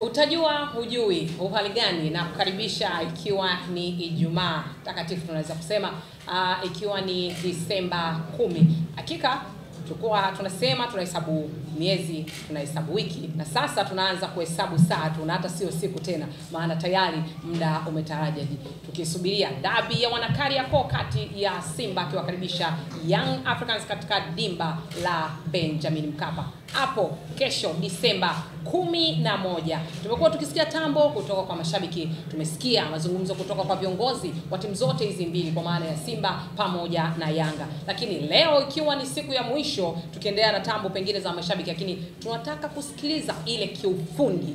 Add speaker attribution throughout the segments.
Speaker 1: Utajua hujui, uhali gani na kukaribisha ikiwa ni Ijumaa takatifu tunaweza kusema ikiwa ni Disemba 10. Hakika tunasema tunahesabu miezi, tunahesabu wiki na sasa tunaanza kuhesabu saa na hata sio siku tena maana tayari muda umetarajaji. Tukisubiria dabi ya Wanakariakoo kati ya Simba akiwakaribisha Young Africans katika dimba la Benjamin Mkapa. Hapo kesho Disemba 11. Tumekuwa tukisikia tambo kutoka kwa mashabiki, tumesikia mazungumzo kutoka kwa viongozi wa timu zote hizi mbili kwa maana ya Simba pamoja na Yanga. Lakini leo ikiwa ni siku ya mwisho tukiendelea na tambo pengine za mashabiki, lakini tunataka kusikiliza ile kiufundi.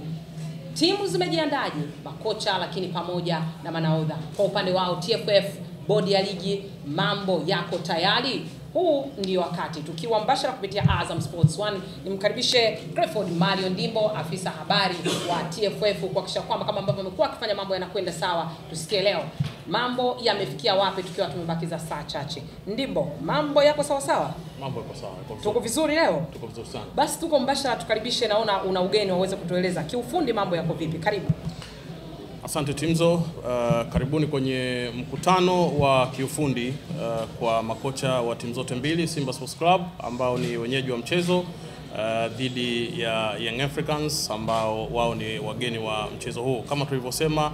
Speaker 1: Timu zimejiandaje, makocha lakini pamoja na manahodha. Kwa upande wao TFF, bodi ya ligi, mambo yako tayari? Huu ndio wakati tukiwa mbashara kupitia Azam Sports 1. Nimkaribishe Clifford Mario Ndimbo, afisa habari wa TFF, kuhakikisha kwamba kama ambavyo amekuwa akifanya mambo yanakwenda sawa. Tusikie leo mambo yamefikia wapi tukiwa tumebakiza saa chache. Ndimbo, mambo yako sawa sawa?
Speaker 2: Mambo yako sawa.
Speaker 1: Tuko vizuri leo?
Speaker 2: Tuko vizuri sana.
Speaker 1: Basi tuko mbashara, tukaribishe, naona una ugeni waweze kutueleza kiufundi mambo yako vipi. Karibu.
Speaker 2: Asante Timzo, karibuni kwenye mkutano wa kiufundi kwa makocha wa timu zote mbili, Simba Sports Club ambao ni wenyeji wa mchezo dhidi ya Young Africans ambao wao ni wageni wa mchezo huu. Kama tulivyosema,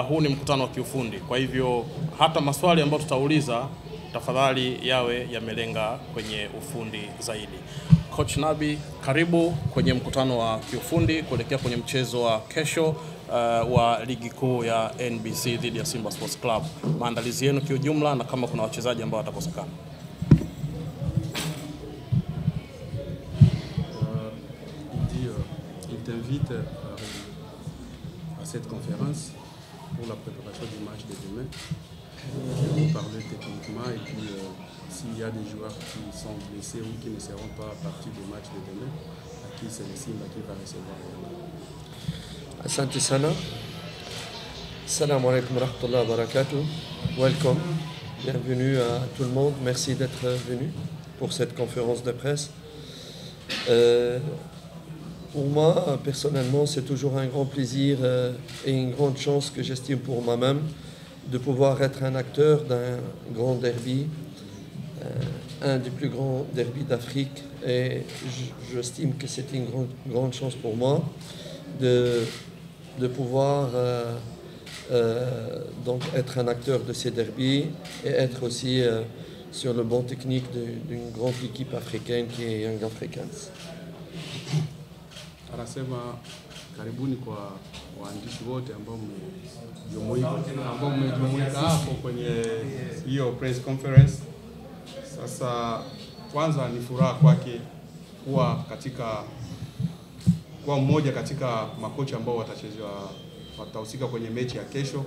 Speaker 2: huu ni mkutano wa kiufundi. Kwa hivyo hata maswali ambayo tutauliza tafadhali yawe yamelenga kwenye ufundi zaidi. Coach Nabi, karibu kwenye mkutano wa kiufundi kuelekea kwenye mchezo wa kesho wa ligi kuu ya NBC dhidi ya Simba Sports Club. Maandalizi yenu kiujumla na kama kuna wachezaji ambao watakosekana.
Speaker 3: Il t'invite à cette conférence pour la préparation du match de demain. Je vais parler techniquement et puis s'il y a des joueurs qui sont blessés ou qui ne seront pas partis du match de demain, à qui c'est le Simba qui va recevoir.
Speaker 4: Asante sana. Assalamu alaikum wa rahmatullahi wa barakatuh. Welcome. Bienvenue à tout le monde. Merci d'être venu pour cette conférence de presse. Pour moi, personnellement, c'est toujours un grand plaisir et une grande chance que j'estime pour moi-même de pouvoir être un acteur d'un grand derby, un des plus grands derbys d'Afrique. Et j'estime que c'est une grande chance pour moi de pouvoir donc être un acteur de ces derbys et être aussi sur le banc technique d'une grande équipe africaine qui est Young Africans.
Speaker 3: Anasema karibuni kwa waandishi wote ambao mmejumuika hapo kwenye hiyo press conference. Sasa kwanza ni furaha kwake kuwa mmoja katika makocha ambao watahusika kwenye mechi ya kesho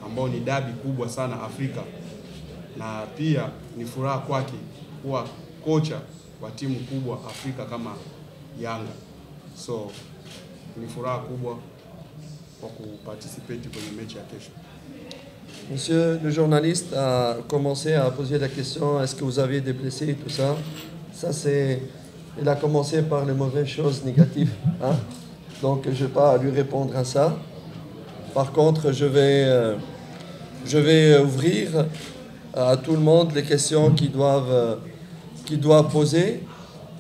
Speaker 3: ambao ni dabi kubwa sana Afrika, na pia ni furaha kwake kuwa kocha wa timu kubwa Afrika kama Yanga. So ni furaha kubwa kwa kuparticipate kwenye mechi ya kesho.
Speaker 4: Monsieur le journaliste a commencé à poser la question, est-ce que vous avez des blessés et tout ça? Il a commencé par les mauvaises choses négatives, hein? Donc je ne vais pas lui répondre à ça. Par contre, je vais ouvrir à tout le monde les questions qu'ils doivent poser.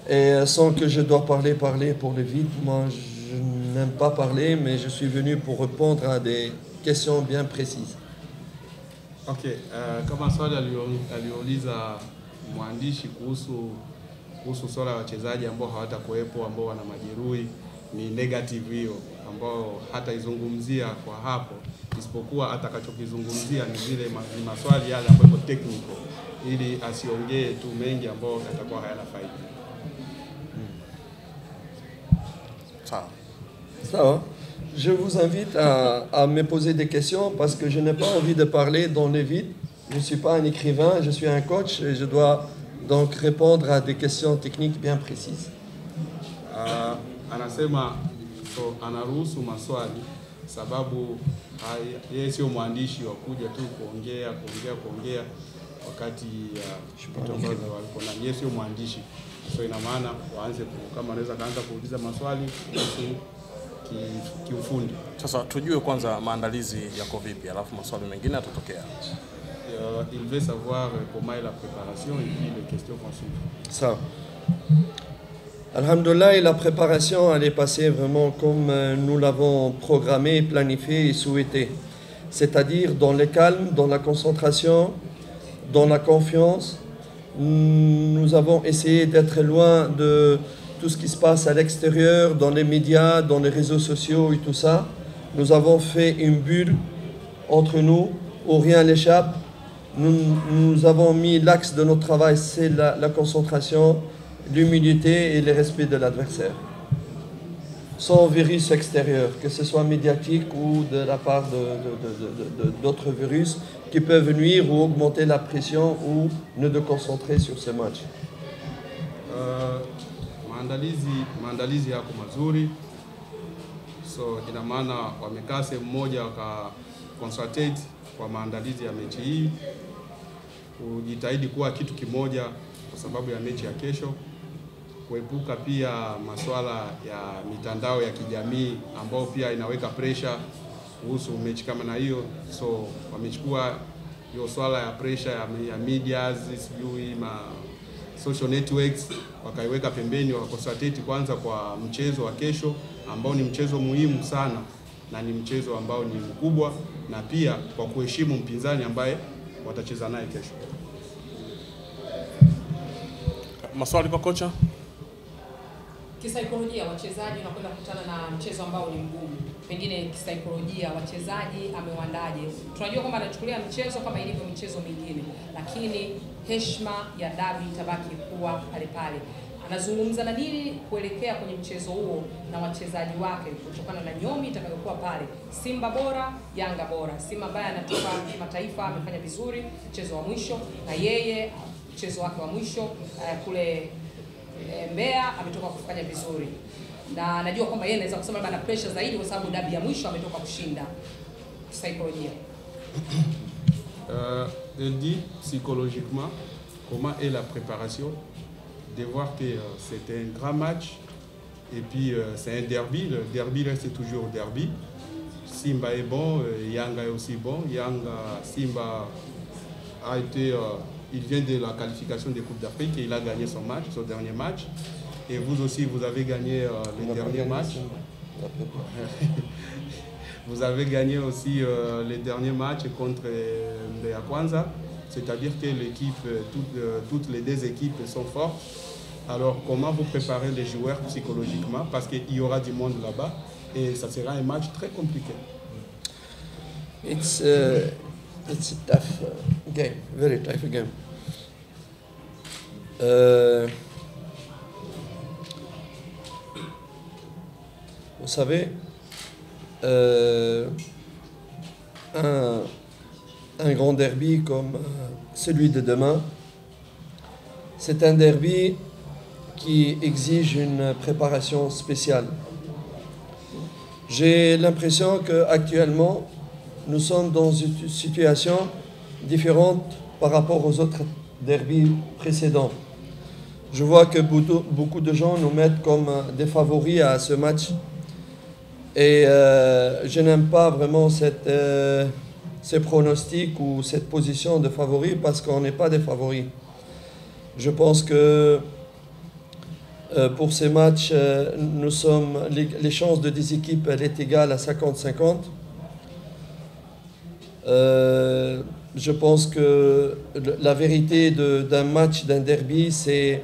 Speaker 4: Et sans que je dois parler pour le vide, moi je n'aime pas parler, mais je suis venu pour répondre à des questions bien précises.
Speaker 3: Okay, kama swali aliuliza mwandishi kuhusu swala la wachezaji ambao hawatakuwepo, ambao wana majeruhi, ni negative hiyo ambao hataizungumzia kwa hapo, isipokuwa atakachokizungumzia ni zile maswali yale ambayo technical, ili asiongee tu mengi ambao yatakuwa hayana faida.
Speaker 4: Ça va. Je vous invite à me poser des questions parce que je n'ai pas envie de parler dans le vide. Je ne suis pas un écrivain, je suis un coach et je dois donc répondre à des questions techniques bien précises.
Speaker 3: Anasema anaruhusu maswali sababu yeye sio mwandishi wa kuja tu kuongea wakati vitu ambavyo walikuwa na yeye sio mwandishi. So ina maana waanze kama anaweza kaanza kuuliza maswali kuhusu kiufundi.
Speaker 2: Sasa tujue kwanza maandalizi yako vipi, alafu maswali mengine yatatokea.
Speaker 3: Il veut savoir comment est la préparation et puis les questions qu'on suit.
Speaker 4: Ça. Alhamdulillah, la préparation elle est passée vraiment comme nous l'avons programmé, planifié et souhaité. C'est-à-dire dans le calme, dans la concentration, dans la confiance. Nous avons essayé d'être loin de tout ce qui se passe à l'extérieur, dans les médias, dans les réseaux sociaux et tout ça. Nous avons fait une bulle entre nous où rien n'échappe. Nous avons mis l'axe de notre travail, c'est la concentration, l'humilité et le respect de l'adversaire. Sans virus extérieur, que ce soit médiatique ou de la part d'autres virus qui peuvent nuire ou augmenter la pression ou ne de concentrer sur ce match.
Speaker 3: Maandalizi yako mazuri, so ina maana wamekaa sehemu moja waka consultate kwa maandalizi ya mechi hii, kujitahidi kuwa kitu kimoja kwa sababu ya mechi ya kesho, kuepuka pia masuala ya mitandao ya kijamii ambao pia inaweka pressure kuhusu mechi kama na hiyo. So wamechukua hiyo swala ya pressure ya media, sijui ma social networks, wakaiweka pembeni, wakaconcentrate kwanza kwa mchezo wa kesho ambao ni mchezo muhimu sana na ni mchezo ambao ni mkubwa, na pia kwa kuheshimu mpinzani ambaye watacheza naye kesho.
Speaker 2: Maswali kwa kocha?
Speaker 1: Kisaikolojia wachezaji wanakwenda kukutana na mchezo ambao ni mgumu. Pengine kisaikolojia wachezaji amewaandaje? Tunajua kwamba anachukulia mchezo kama ilivyo michezo mingine, lakini heshima ya dabi itabaki kuwa pale pale. Anazungumza na nini kuelekea kwenye mchezo huo na wachezaji wake kutokana na nyomi itakayokuwa pale? Simba bora, Yanga bora. Simba ambaye anatoka kimataifa amefanya vizuri mchezo wa mwisho, na yeye mchezo wake wa mwisho kule Mbeya ametoka kufanya vizuri, na najua kwamba yeye anaweza kusema bana pressure zaidi kwa sababu dabi ya mwisho ametoka kushinda. Psychologie.
Speaker 3: Elle dit psychologiquement comment est la préparation, de voir que c'est un grand match et puis c'est un derby. Le derby reste toujours derby. Simba est bon, Yanga est aussi bon. Simba a été il vient de la qualification des Coupes d'Afrique et il a gagné son match, son dernier match. Et vous aussi, vous avez gagné le dernier match. Vous avez gagné aussi le dernier match contre Mbeya Kwanza. C'est-à-dire que l'équipe, toutes les deux équipes sont fortes. Alors, comment vous préparez les joueurs psychologiquement? Parce qu'il y aura du monde là-bas et ça sera un match très compliqué.
Speaker 4: It's a tough game, very tough game. Vous savez, un grand derby comme celui de demain, c'est un derby qui exige une préparation spéciale. J'ai l'impression qu'actuellement, nous sommes dans une situation différente par rapport aux autres derbys précédents. Je vois que beaucoup de gens nous mettent comme des favoris à ce match. Et je n'aime pas vraiment ces pronostics ou cette position de favoris parce qu'on n'est pas des favoris. Je pense que pour ces matchs, les chances de des équipes elles est égale à 50-50. Je pense que la vérité d'un match, d'un derby, c'est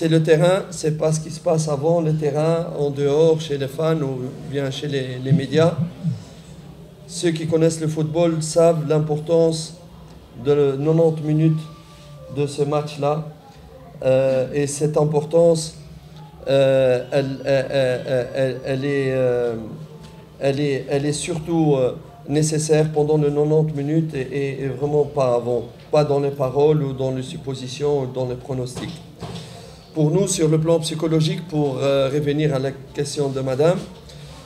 Speaker 4: le terrain, c'est pas ce qui se passe avant le terrain, en dehors, chez les fans ou bien chez les médias. Ceux qui connaissent le football savent l'importance de 90 minutes de ce match-là. Et cette importance, elle est surtout nécessaire pendant les 90 minutes et vraiment pas avant, pas dans les paroles ou dans les suppositions ou dans les pronostics. Pour nous, sur le plan psychologique, pour revenir à la question de madame,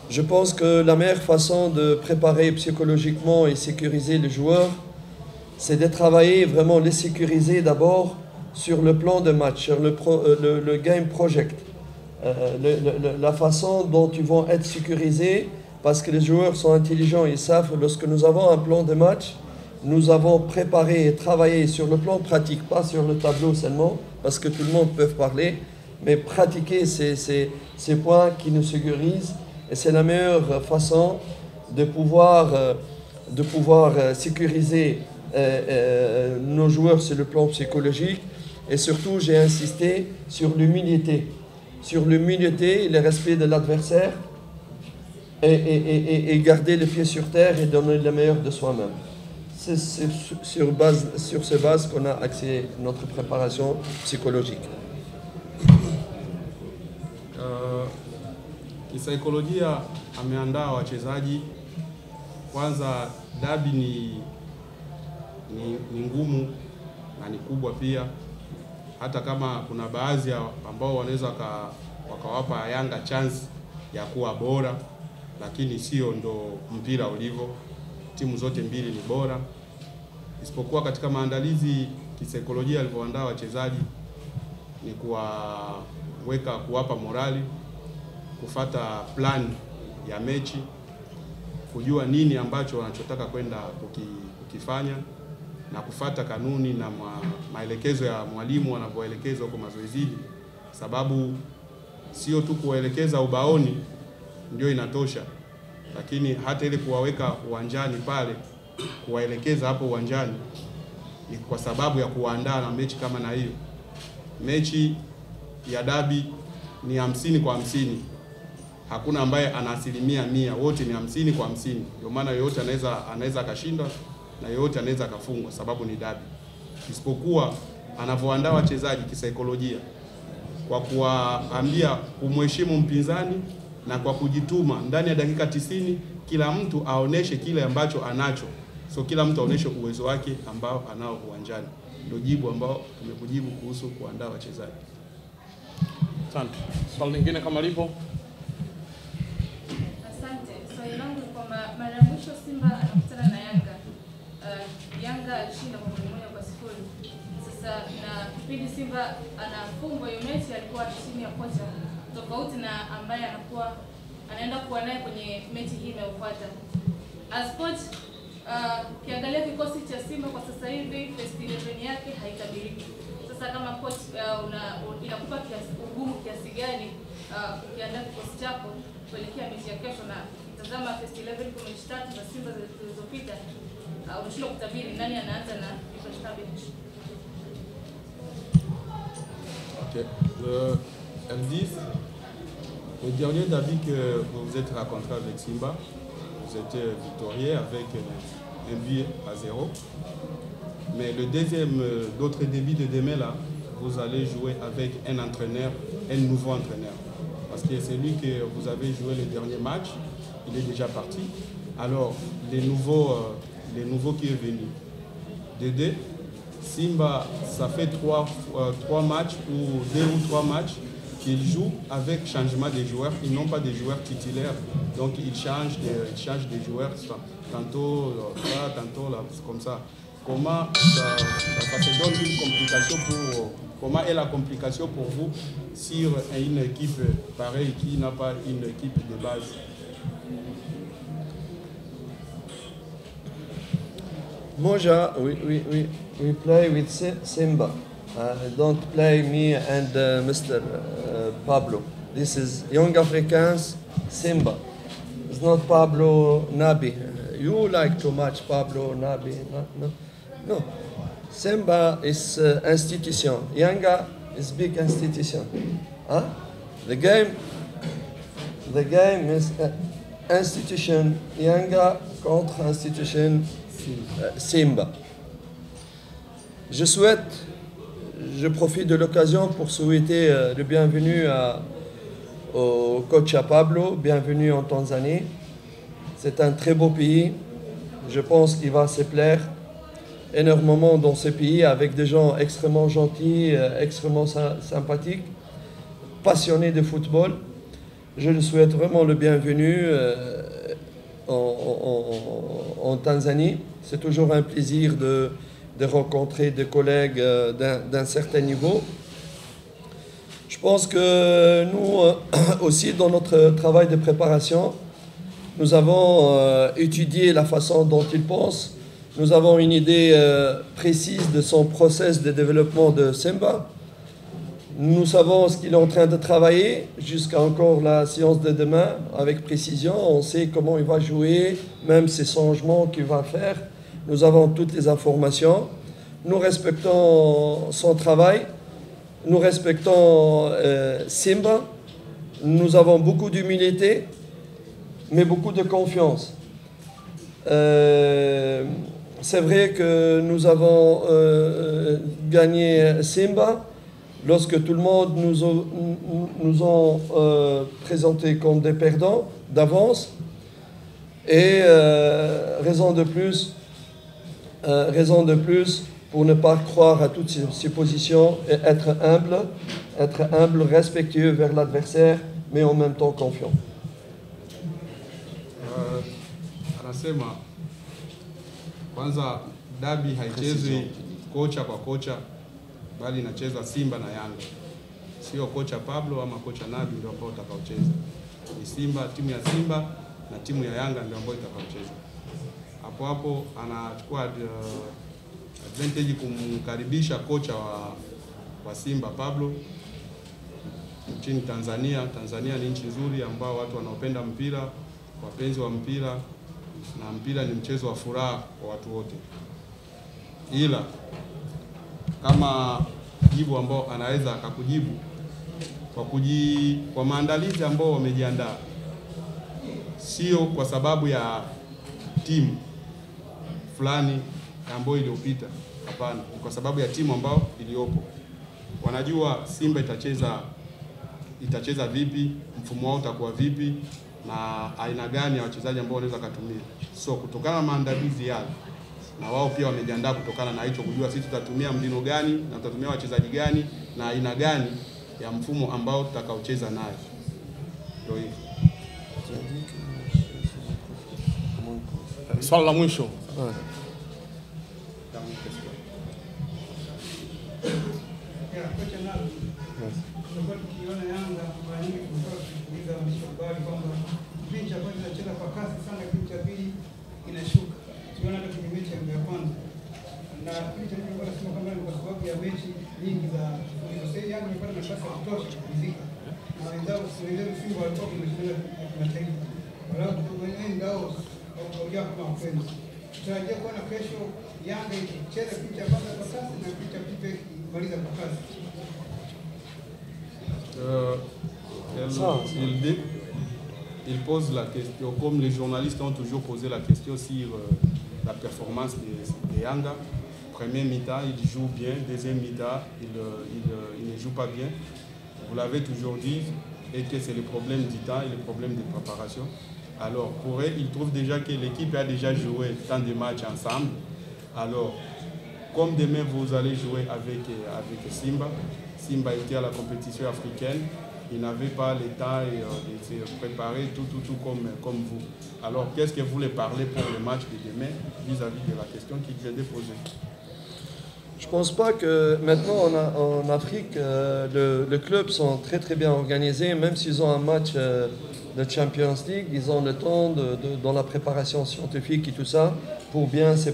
Speaker 4: je pense que la meilleure façon de préparer psychologiquement et sécuriser les joueurs, c'est de travailler vraiment les sécuriser d'abord sur le plan de match, sur le game project. la façon dont ils vont être sécurisés, parce que les joueurs sont intelligents, ils savent, lorsque nous avons un plan de match, nous avons préparé et travaillé sur le plan pratique, pas sur le tableau seulement, parce que tout le monde peut parler, mais pratiquer ces points qui nous sécurisent. Et c'est la meilleure façon de pouvoir sécuriser nos joueurs sur le plan psychologique. Et surtout, j'ai insisté sur l'humilité. Sur l'humilité et le respect de l'adversaire et garder les pieds sur terre et donner le meilleur de soi-même. C'est sur ces bases qu'on a axé notre préparation psychologique.
Speaker 3: Kisaikolojia ameandaa wachezaji. Kwanza dabi ni ngumu na ni kubwa pia, hata kama kuna baadhi ambao wanaweza wakawapa Yanga chance ya kuwa bora, lakini sio ndo mpira ulivyo. Timu zote mbili ni bora, isipokuwa katika maandalizi kisaikolojia alivyoandaa wachezaji ni kuwapa morali, kufata plan ya mechi, kujua nini ambacho wanachotaka kwenda kukifanya na kufata kanuni na maelekezo ya mwalimu anavyoelekeza huko mazoezini, sababu sio tu kuwaelekeza ubaoni ndio inatosha, lakini hata ile kuwaweka uwanjani pale, kuwaelekeza hapo uwanjani ni kwa sababu ya kuandaa na mechi kama na hiyo. Mechi ya dabi ni 50 kwa 50. Hakuna ambaye ana asilimia 100, wote ni 50 kwa 50. Ndio maana yoyote anaweza akashinda na yoyote anaweza akafungwa, sababu ni dabi. Isipokuwa anavyoandaa wachezaji kisaikolojia kwa kuwaambia kumheshimu mpinzani na kwa kujituma ndani ya dakika 90 kila mtu aoneshe kile ambacho anacho. So kila mtu aoneshe uwezo wake ambao anao uwanjani. Ndio jibu ambao tumekujibu kuhusu kuandaa wachezaji.
Speaker 2: Asante. Swali lingine kama lipo.
Speaker 5: Asante. Swali langu ni kwamba mara ya mwisho Simba anakutana na Yanga. Yanga alishinda kwa 1-0. Sasa na kipindi Simba anafungwa hiyo mechi alikuwa chini ya kocha tofauti na ambaye anaenda kuwa naye kwenye mechi hii inayofuata. As coach, kiangalia kikosi cha Simba kwa sasa hivi, first 11 yake haitabiriki. Sasa kama coach inakupa ugumu kiasi gani ukiandaa kikosi chako kuelekea mechi ya kesho, na kitazama first 11 kwa mechi 3 za Simba zilizopita, unashindwa kutabiri nani anaanza na kikosi chake?
Speaker 3: Okay. Elles disent, le dernier derby que vous vous êtes rencontré avec Simba, vous étiez victorieux avec un but à 0. Mais le deuxième, d'autres débuts de demain là, vous allez jouer avec un entraîneur, un nouveau entraîneur. Parce que celui que vous avez joué le dernier match, il est déjà parti. Alors, les nouveaux qui est venu. Dédé, Simba, ça fait 3 matchs ou 2 ou 3 matchs qu'ils jouent avec changement des joueurs. Ils n'ont pas des joueurs titulaires, donc ils changent des joueurs, tantôt là, tantôt là, comme ça. Comment ça se donne une complication comment est la complication pour vous sur une équipe pareille qui n'a pas une équipe de base?
Speaker 4: Moja, we play with Simba. Don't play me and Mr. Pablo. This is Young Africans, Simba. It's not Pablo Nabi. You like too much Pablo Nabi. No. Simba is institution. Yanga is big institution. Huh? The game is institution Yanga contre institution Simba. Je profite de l'occasion pour souhaiter le bienvenue au coach Pablo, bienvenue en Tanzanie. C'est un très beau pays. Je pense qu'il va se plaire énormément dans ce pays avec des gens extrêmement gentils, extrêmement sympathiques, passionnés de football. Je lui souhaite vraiment le bienvenu en Tanzanie. C'est toujours un plaisir de rencontrer des collègues d'un certain niveau. Je pense que nous aussi, dans notre travail de préparation, nous avons étudié la façon dont il pense. Nous avons une idée précise de son process de développement de Simba. Nous savons ce qu'il est en train de travailler jusqu'à encore la séance de demain avec précision. On sait comment il va jouer, même ces changements qu'il va faire. Nous avons toutes les informations. Nous respectons son travail. Nous respectons Simba. Nous avons beaucoup d'humilité, mais beaucoup de confiance. C'est vrai que nous avons gagné Simba lorsque tout le monde nous a présenté comme des perdants d'avance. Et raison de plus pour ne pas croire à toutes ces positions et être humble, respectueux vers l'adversaire, mais en même temps confiant.
Speaker 3: Anasema kwanza dabi haichezwi kocha kwa kocha, bali inachezwa Simba na Yanga. Sio kocha Pablo ama kocha Nabi ndio ambao utakaocheza. Ni Simba, timu ya Simba na timu ya Yanga ndio ambao itakaocheza. Hapo anachukua advantage kumkaribisha kocha wa Simba Pablo nchini Tanzania. Tanzania ni nchi nzuri ambao watu wanaopenda mpira, wapenzi wa mpira, na mpira ni mchezo wa furaha kwa watu wote. Ila kama jibu ambao anaweza akakujibu kwa maandalizi ambao wamejiandaa, sio kwa sababu ya timu fulani ambayo iliyopita. Hapana, ni kwa sababu ya timu ambao iliyopo. Wanajua Simba itacheza vipi, mfumo wao utakuwa vipi, na aina gani ya wachezaji ambao wanaweza kutumia. So kutokana na maandalizi yao, na wao pia wamejiandaa kutokana na hicho, kujua sisi tutatumia mbinu gani na tutatumia wachezaji gani na aina gani ya mfumo ambao tutakaocheza nayo. Ndio hivyo.
Speaker 2: Swali la mwisho.
Speaker 6: Tulikuwa tukiona Yanga mara nyingi tulikuwa tukiuliza waandishi wa habari kwamba kipindi cha kwanza inacheza kwa kasi sana, kipindi cha pili inashuka. Tuliona hata kwenye mechi ya kwanza, na kipindi cha pili tulikuwa tunasema kwamba ni kwa sababu ya mechi nyingi za mfululizo. Sasa Yanga imepata nafasi ya kutosha kupumzika, na wenzao Simba walikuwa kwenye mashindano ya kimataifa, walau kutumaini ngao au kuongea kama wapenzi. Tutarajia kuona kesho Yanga ikicheza kipindi cha kwanza kwa kasi na kipindi cha pili ikimaliza kwa kasi.
Speaker 3: Il pose la question, comme les journalistes ont toujours posé la question sur la performance de Yanga. Premier mi-temps, il joue bien. Deuxième mi-temps, il ne joue pas bien. Vous l'avez toujours dit, et que c'est le problème du temps et le problème de préparation. Alors, pour eux, ils trouvent déjà que l'équipe a déjà joué tant de matchs ensemble. Alors, comme demain vous allez jouer avec Simba, Simba était à la compétition africaine, il n'avait pas le temps de se préparer tout comme vous. Alors, qu'est-ce que vous voulez parler pour le match de demain vis-à-vis de la question qui vient de poser?
Speaker 4: Je ne pense pas que maintenant en Afrique, les clubs sont très très bien organisés, même s'ils ont un match de Champions League, ils ont le temps dans la préparation scientifique et tout ça pour bien se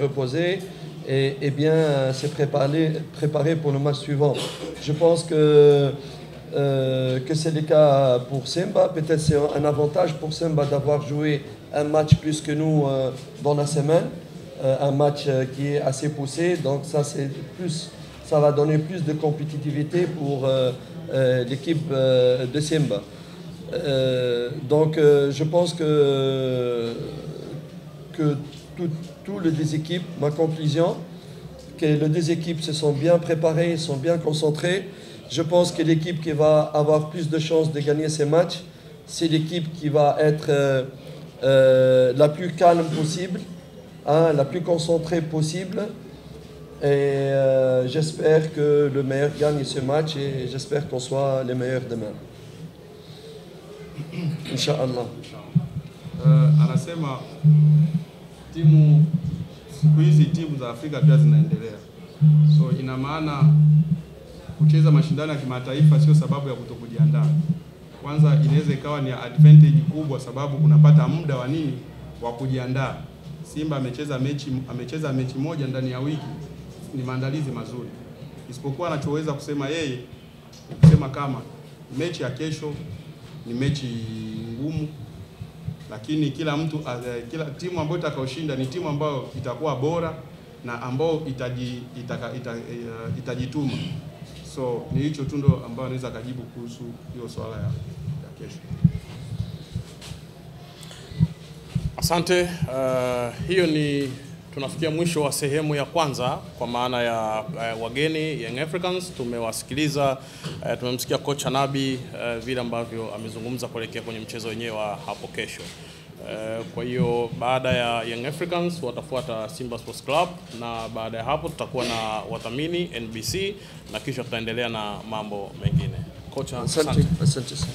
Speaker 4: reposer et bien se préparer pour le match suivant. Je pense que c'est le cas pour Simba. Peut-être c'est un avantage pour Simba d'avoir joué un match plus que nous dans la semaine, un match qui est assez poussé, donc ça va donner plus de compétitivité pour l'équipe de Simba. Donc je pense que toutes les deux équipes, ma conclusion, que les deux équipes se sont bien préparées, sont bien concentrées. Je pense que l'équipe qui va avoir plus de chances de gagner ces matchs, c'est l'équipe qui va être la plus calme possible, la plus concentrée possible. Et j'espère que le meilleur gagne ce match et j'espère qu'on soit les meilleurs demain. Inch'Allah.
Speaker 3: Anasema timu siku hizi timu za Afrika pia zinaendelea. So ina maana kucheza mashindano ya kimataifa sio sababu ya kutokujiandaa. Kwanza inaweza ikawa ni advantage kubwa, sababu unapata muda wa nini wa kujiandaa. Simba amecheza mechi moja ndani ya wiki, ni maandalizi mazuri. Isipokuwa anachoweza kusema yeye, kusema kama mechi ya kesho ni mechi ngumu, lakini kila timu ambayo itakaoshinda ni timu ambayo itakuwa bora na ambayo itajituma. So ni hicho tu ndo ambayo anaweza kujibu kuhusu hiyo swala ya kesho.
Speaker 2: Asante. Hiyo ni tunafikia mwisho wa sehemu ya kwanza kwa maana ya wageni Young Africans. Tumewasikiliza, tumemsikia kocha Nabi vile ambavyo amezungumza kuelekea kwenye mchezo wenyewe wa hapo kesho. Kwa hiyo baada ya Young Africans watafuata Simba Sports Club, na baada ya hapo tutakuwa na wadhamini NBC, na kisha tutaendelea na mambo mengine. Kocha, asante.
Speaker 4: Asante sana.